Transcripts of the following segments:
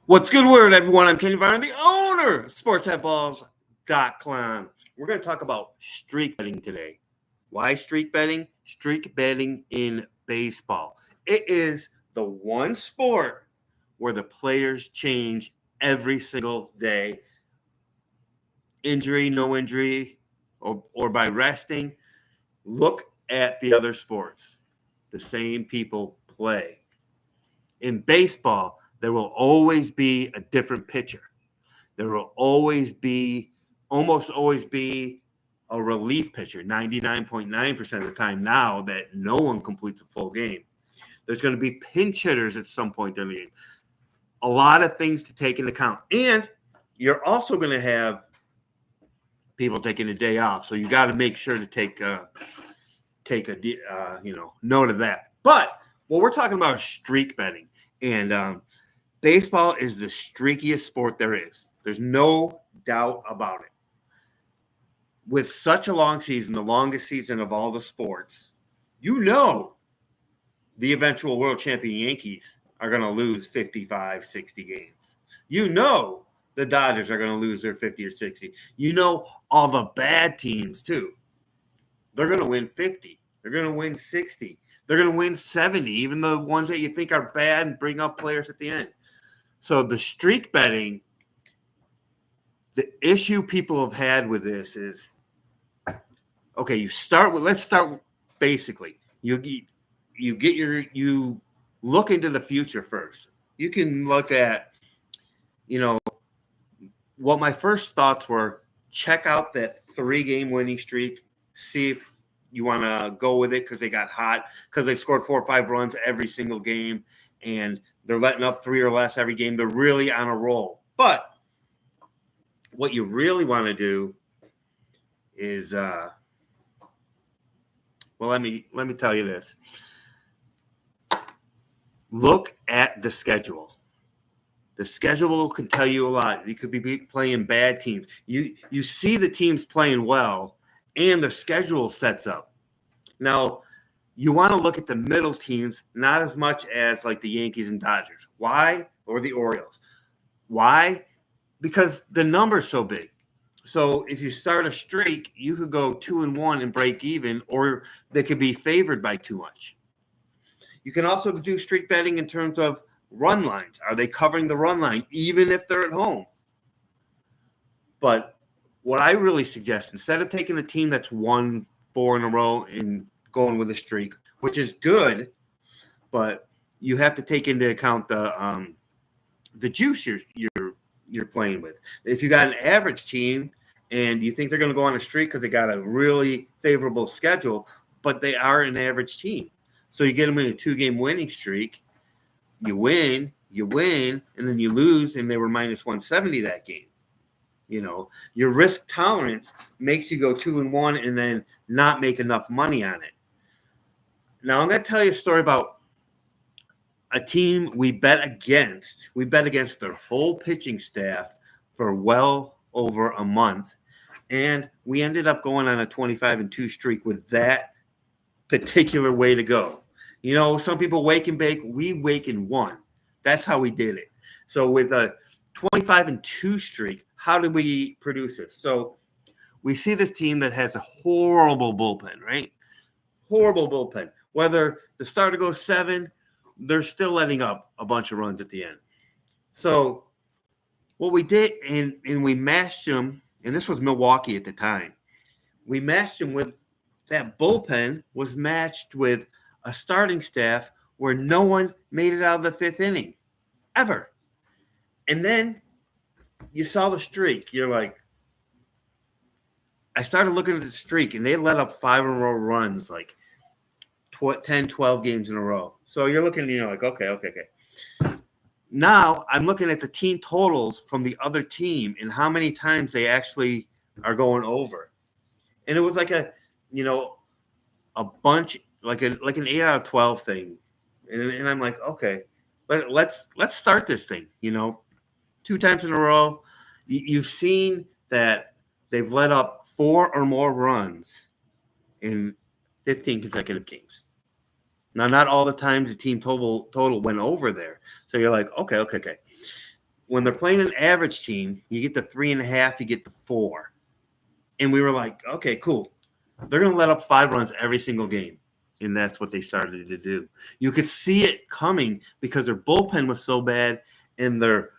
What's good word, everyone? I'm Kenny Varner, the owner of SportsBooks.com. We're going to talk about streak betting today. Why streak betting? Streak betting in baseball. It is the one sport where the players change every single day. Injury, no injury, or by resting. Look at the other sports. The same people play. In baseball, there will always be a different pitcher. There will almost always be a relief pitcher 99.9% of the time now that no one completes a full game. There's going to be pinch hitters at some point in the game. A lot of things to take into account. And you're also going to have people taking a day off. So you got to make sure to take a note of that. But what we're talking about is streak betting. And baseball is the streakiest sport there is. There's no doubt about it. With such a long season, the longest season of all the sports, the eventual world champion Yankees are going to lose 55, 60 games. The Dodgers are going to lose their 50 or 60. All the bad teams, too. They're going to win 50. They're going to win 60. They're going to win 70, even the ones that you think are bad and bring up players at the end. So the streak betting, the issue people have had with this is, okay, let's start basically. You look into the future first. You can look at, what my first thoughts were, check out that 3-game winning streak, see if you want to go with it because they got hot, because they scored 4 or 5 runs every single game, and they're letting up 3 or less every game. They're really on a roll. But what you really want to do is, let me tell you this. Look at the schedule. The schedule can tell you a lot. You could be playing bad teams. You see the teams playing well, and their schedule sets up. Now, you want to look at the middle teams, not as much as like the Yankees and Dodgers. Why? Or the Orioles. Why? Because the number's so big. So if you start a streak, you could go 2-1 and break even, or they could be favored by too much. You can also do streak betting in terms of run lines. Are they covering the run line, even if they're at home? But what I really suggest, instead of taking a team that's won 4 in a row and going with a streak, which is good, but you have to take into account the juice you're playing with. If you got an average team and you think they're going to go on a streak because they got a really favorable schedule, but they are an average team, so you get them in a 2-game winning streak, you win, and then you lose, and they were minus 170 that game. Your risk tolerance makes you go 2-1 and then not make enough money on it. Now, I'm going to tell you a story about a team we bet against. We bet against their whole pitching staff for well over a month, and we ended up going on a 25-2 streak with that particular way to go. Some people wake and bake. We wake and won. That's how we did it. So with a 25-2 streak, how did we produce this? So we see this team that has a horrible bullpen, right? Horrible bullpen. Whether the starter goes 7, they're still letting up a bunch of runs at the end. So what we did, and we matched them, and this was Milwaukee at the time. We matched them with that bullpen was matched with a starting staff where no one made it out of the 5th inning ever. And then you saw the streak. You're like, I started looking at the streak, and they let up 5 in a row runs, like 10, 12 games in a row. So you're looking, like, okay. Now I'm looking at the team totals from the other team and how many times they actually are going over. And it was like a bunch, like an 8 out of 12 thing. And I'm like, okay, let's start this thing, 2 times in a row. You've seen that they've let up 4 or more runs in 15 consecutive games. Now, not all the times the team total went over there. So you're like, okay. when they're playing an average team, you get the 3.5, you get the 4. And we were like, okay, cool. They're going to let up 5 runs every single game. And that's what they started to do. You could see it coming because their bullpen was so bad and their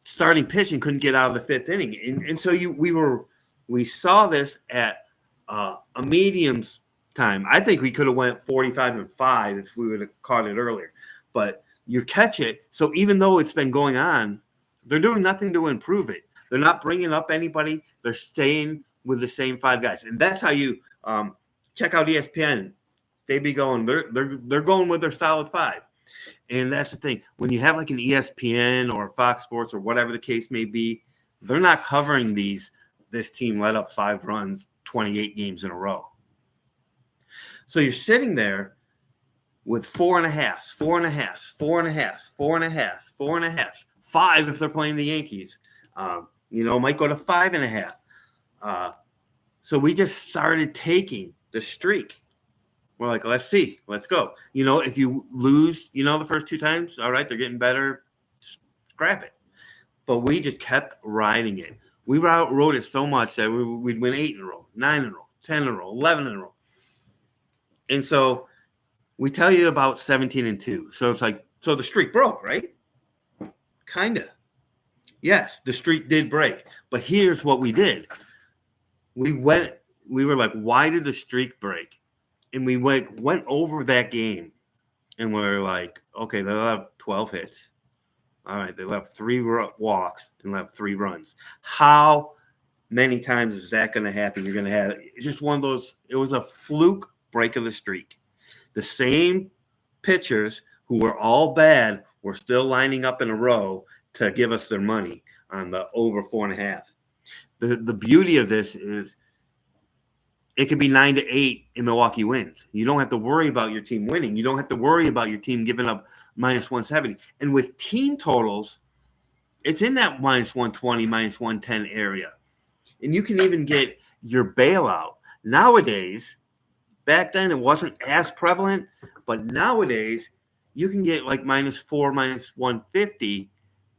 starting pitching couldn't get out of the 5th inning. And so we saw this at a medium's time. I think we could have went 45-5 if we would have caught it earlier. But you catch it. So even though it's been going on, they're doing nothing to improve it. They're not bringing up anybody. They're staying with the same 5 guys. And that's how you check out ESPN. They be going, they're going with their solid 5. And that's the thing. When you have like an ESPN or Fox Sports or whatever the case may be, they're not covering this team let up 5 runs 28 games in a row. So you're sitting there with 4.5, 4.5, 4.5, 4.5, 4.5, 5 if they're playing the Yankees. Might go to 5.5. So we just started taking the streak. We're like, let's see, let's go. If you lose, the first 2 times, all right, they're getting better, scrap it. But we just kept riding it. We rode it so much that we'd win 8 in a row, 9 in a row, 10 in a row, 11 in a row. And so we tell you about 17-2. So it's like, so the streak broke, right? Kind of. Yes, the streak did break. But here's what we did. We were like, why did the streak break? And we went over that game. And we're like, okay, they'll have 12 hits. All right, they left 3 walks and left 3 runs. How many times is that going to happen? You're going to have – it's just one of those – it was a fluke break of the streak. The same pitchers who were all bad were still lining up in a row to give us their money on the over 4.5. The beauty of this is it could be 9-8 and Milwaukee wins. You don't have to worry about your team winning. You don't have to worry about your team giving up -170. And with team totals, it's in that -120, -110 area. And you can even get your bailout. Nowadays, back then it wasn't as prevalent, but nowadays you can get like -4, -150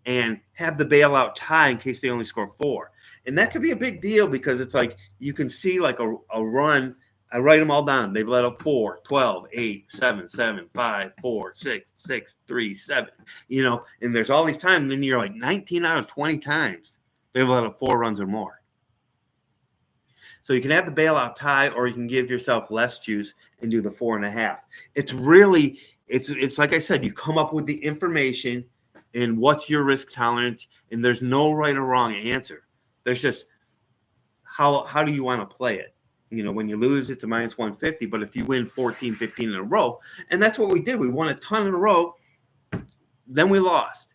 and have the bailout tie in case they only score 4. And that could be a big deal because it's like you can see like a run. I write them all down. They've let up 4, 12, 8, 7, 7, 5, 4, 6, 6, 3, 7. And there's all these times. And then you're like 19 out of 20 times they've let up 4 runs or more. So you can have the bailout tie, or you can give yourself less juice and do the 4.5. It's really, it's like I said, you come up with the information and what's your risk tolerance, and there's no right or wrong answer. There's just how do you want to play it? When you lose, it's a -150, but if you win 14, 15 in a row, and that's what we did. We won a ton in a row, then we lost.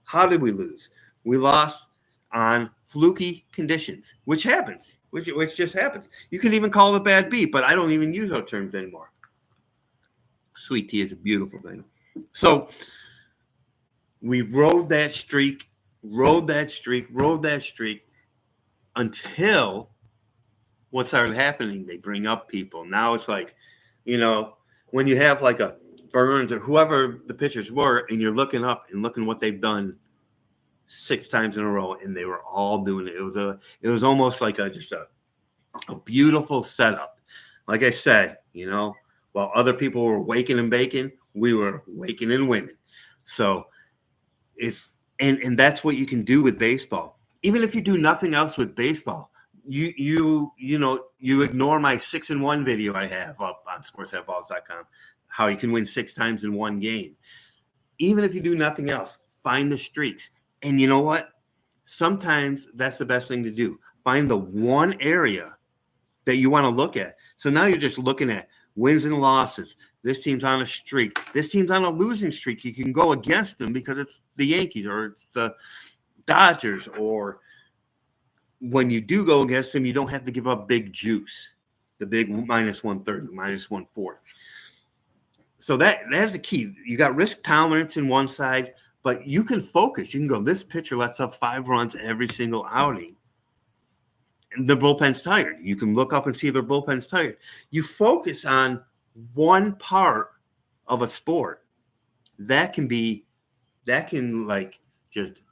How did we lose? We lost on fluky conditions, which happens, which just happens. You can even call it a bad beat, but I don't even use those terms anymore. Sweet tea is a beautiful thing. So we rode that streak until what started happening. They bring up people. Now it's like, when you have like a Burns or whoever the pitchers were, and you're looking up and looking what they've done 6 times in a row, and they were all doing it. It was almost like just a beautiful setup. Like I said, while other people were waking and baking, we were waking and winning. So it's and that's what you can do with baseball. Even if you do nothing else with baseball, you ignore my 6-1 video I have up on sportsheadballs.com, how you can win 6 times in one game. Even if you do nothing else, find the streaks. And you know what? Sometimes that's the best thing to do. Find the one area that you want to look at. So now you're just looking at wins and losses. This team's on a streak. This team's on a losing streak. You can go against them because it's the Yankees or it's the Dodgers, or when you do go against them, you don't have to give up big juice, the big -130, -140. So that's the key. You got risk tolerance in one side, but you can focus. You can go, this pitcher lets up 5 runs every single outing. And the bullpen's tired. You can look up and see their bullpen's tired. You focus on one part of a sport. That can just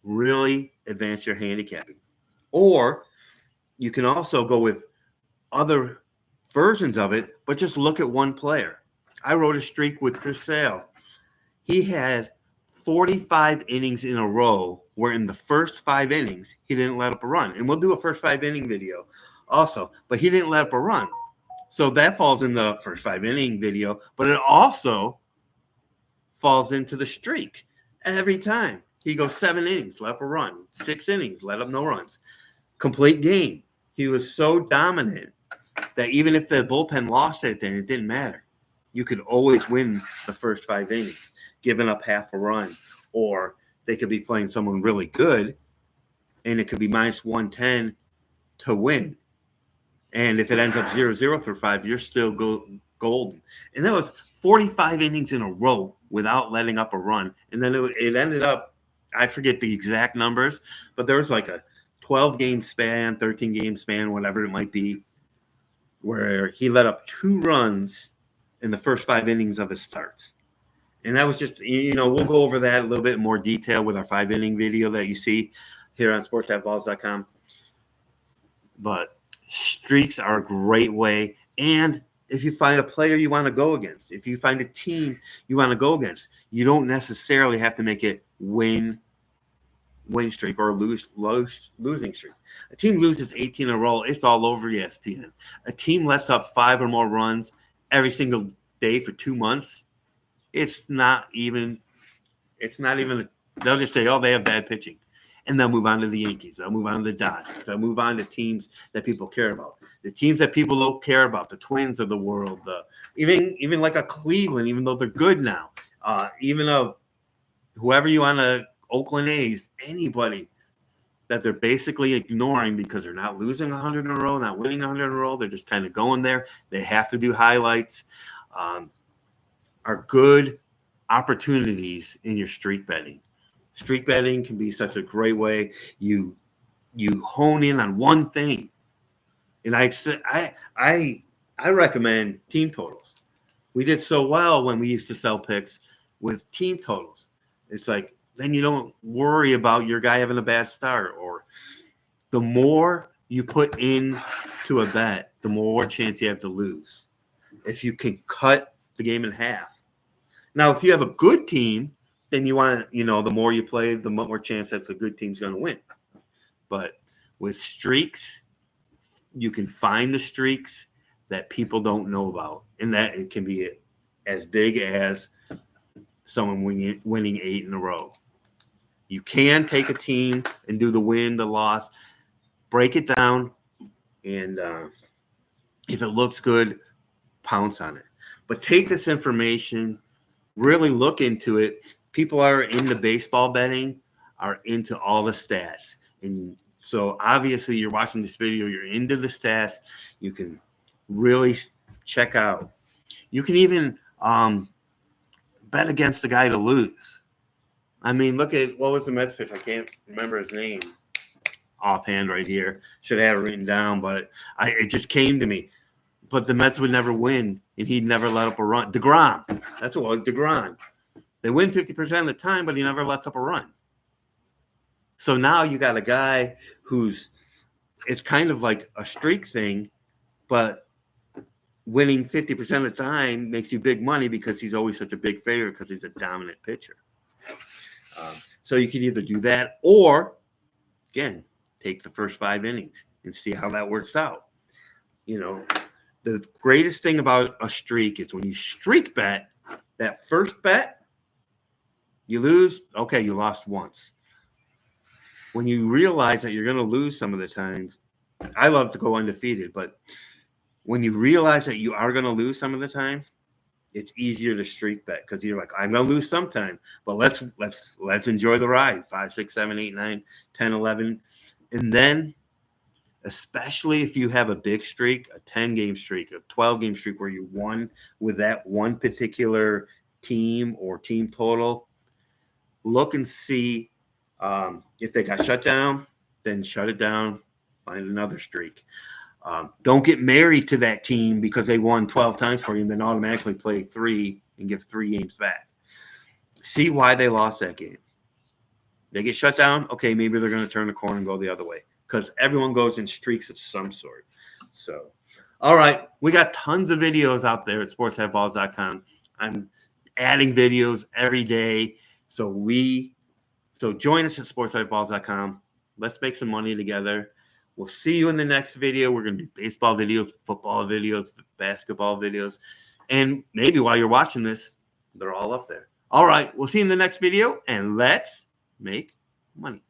really advance your handicapping. Or you can also go with other versions of it, but just look at one player. I wrote a streak with Chris Sale. He had 45 innings in a row where in the first 5 innings, he didn't let up a run. And we'll do a first 5 inning video also, but he didn't let up a run. So that falls in the first 5 inning video, but it also falls into the streak every time. He goes 7 innings, let up a run, 6 innings, let up no runs. Complete game. He was so dominant that even if the bullpen lost it, then it didn't matter. You could always win the first 5 innings, giving up half a run, or they could be playing someone really good, and it could be minus 110 to win. And if it ends up 0-0 through 5, you're still golden. And that was 45 innings in a row without letting up a run. And then it ended up, I forget the exact numbers, but there was like a 12-game span, 13-game span, whatever it might be, where he let up 2 runs in the first 5 innings of his starts. And that was just, we'll go over that a little bit more detail with our 5-inning video that you see here on sports.balls.com. But streaks are a great way. And if you find a player you want to go against, if you find a team you want to go against, you don't necessarily have to make it win streak or losing streak. A team loses 18 in a row, it's all over ESPN. A team lets up 5 or more runs every single day for 2 months. It's not even they'll just say, oh, they have bad pitching. And they'll move on to the Yankees. They'll move on to the Dodgers. They'll move on to teams that people care about. The teams that people don't care about, the Twins of the world, even like a Cleveland, even though they're good now, even whoever you want to, Oakland A's, anybody that they're basically ignoring because they're not losing 100 in a row, not winning 100 in a row. They're just kind of going there. They have to do highlights. Are good opportunities in your streak betting. Streak betting can be such a great way. You hone in on one thing. And I recommend team totals. We did so well when we used to sell picks with team totals. It's like, then you don't worry about your guy having a bad start, or the more you put in to a bet, the more chance you have to lose. If you can cut the game in half. Now, if you have a good team, then you want, the more you play, the more chance that the good team's going to win. But with streaks, you can find the streaks that people don't know about, and that it can be as big as someone winning 8 in a row. You can take a team and do the win, the loss, break it down, and if it looks good, pounce on it. But take this information, really look into it. People are into baseball betting, are into all the stats. And so obviously you're watching this video, you're into the stats. You can really check out. You can even bet against the guy to lose. I mean, look at, what was the Mets pitch? I can't remember his name offhand right here. Should have had it written down, but it just came to me. But the Mets would never win, and he'd never let up a run. DeGrom. That's what it was, DeGrom. They win 50% of the time, but he never lets up a run. So now you got a guy it's kind of like a streak thing, but winning 50% of the time makes you big money because he's always such a big favorite because he's a dominant pitcher. So you could either do that or, again, take the first 5 innings and see how that works out. The greatest thing about a streak is when you streak bet, that first bet, you lose, okay, you lost once. When you realize that you're going to lose some of the times, I love to go undefeated, but when you realize that you are going to lose some of the time, it's easier to streak bet because you're like, I'm going to lose sometime, but let's enjoy the ride. 5, 6, 7, 8, 9, 10, 11. And then, especially if you have a big streak, a 10-game streak, a 12-game streak where you won with that one particular team or team total, look and see if they got shut down, then shut it down, find another streak. Don't get married to that team because they won 12 times for you and then automatically play 3 and give 3 games back. See why they lost that game. They get shut down. Okay, maybe they're going to turn the corner and go the other way because everyone goes in streaks of some sort. So, all right, we got tons of videos out there at sportshighballs.com. I'm adding videos every day. So join us at sportshighballs.com. Let's make some money together. We'll see you in the next video. We're going to do baseball videos, football videos, basketball videos. And maybe while you're watching this, they're all up there. All right, we'll see you in the next video, and let's make money.